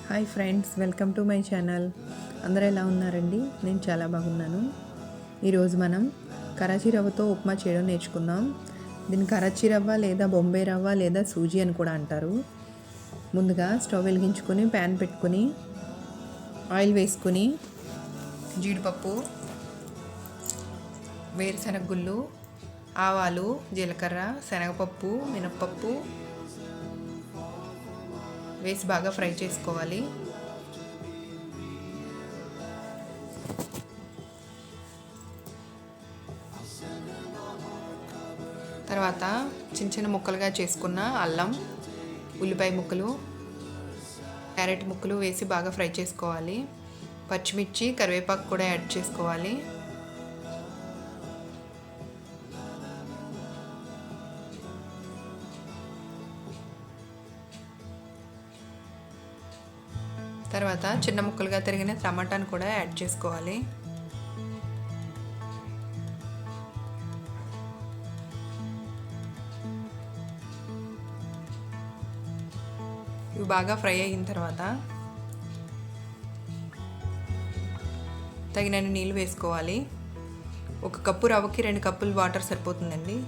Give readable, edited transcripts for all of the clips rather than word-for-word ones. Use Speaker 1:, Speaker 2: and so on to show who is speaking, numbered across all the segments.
Speaker 1: Hi friends, welcome to my channel. అందరూ ఎలా ఉన్నారండి? నేను చాలా బాగున్నాను. ఈరోజు మనం కరాచీ రవ్వతో ఉప్మా చేయడం నేర్చుకుందాం. దీన్ని కరాచీ రవ్వ లేదా బొంబే రవ్వ లేదా సూజీ అని కూడా అంటారు. ముందుగా స్టవ్ వెలిగించుకొని ప్యాన్ పెట్టుకొని ఆయిల్ వేసుకొని జీడిపప్పు, వేరుశనగ గుళ్ళు, ఆవాలు, జీలకర్ర, శనగపప్పు, మినప్పప్పు వేసి బాగా ఫ్రై చేసుకోవాలి. తర్వాత చిన్న చిన్న ముక్కలుగా చేసుకున్న అల్లం, ఉల్లిపాయ ముక్కలు, క్యారెట్ ముక్కలు వేసి బాగా ఫ్రై చేసుకోవాలి. పచ్చిమిర్చి, కరివేపాకు కూడా యాడ్ చేసుకోవాలి. తర్వాత చిన్న ముక్కలుగా తరిగిన టమాటాను కూడా యాడ్ చేసుకోవాలి. ఇవి బాగా ఫ్రై అయిన తర్వాత తగినన్ని నీళ్ళు వేసుకోవాలి. 1 కప్పు రవ్వకి 2 కప్పులు వాటర్ సరిపోతుందండి.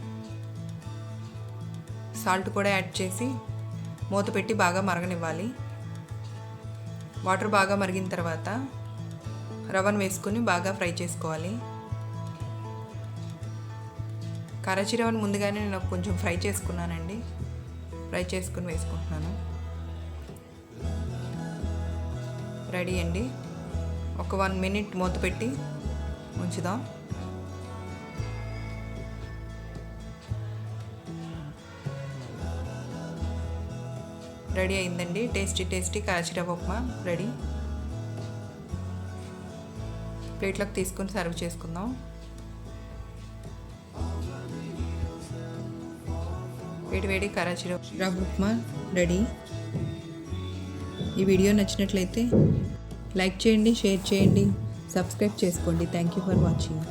Speaker 1: సాల్ట్ కూడా యాడ్ చేసి మూత పెట్టి బాగా మరగనివ్వాలి. వాటర్ బాగా మరిగిన తర్వాత రవ్వను వేసుకొని బాగా ఫ్రై చేసుకోవాలి. కరాచీ రవ్వను ముందుగానే నేను కొంచెం ఫ్రై చేసుకున్నానండి. ఫ్రై చేసుకుని వేసుకుంటున్నాను. రెడీ అండి. ఒక 1 మినిట్ మూత పెట్టి ఉంచుదాం. రెడీ అయిందండి. టేస్టీ కరాచీ రవ్వ ఉప్మా రెడీ. ప్లేట్లోకి తీసుకొని సర్వ్ చేసుకుందాం. వేడి కరాచీ రవ్వ ఉప్మా రెడీ. ఈ వీడియో నచ్చినట్లయితే లైక్ చేయండి, షేర్ చేయండి, సబ్స్క్రైబ్ చేసుకోండి. Thank you for watching.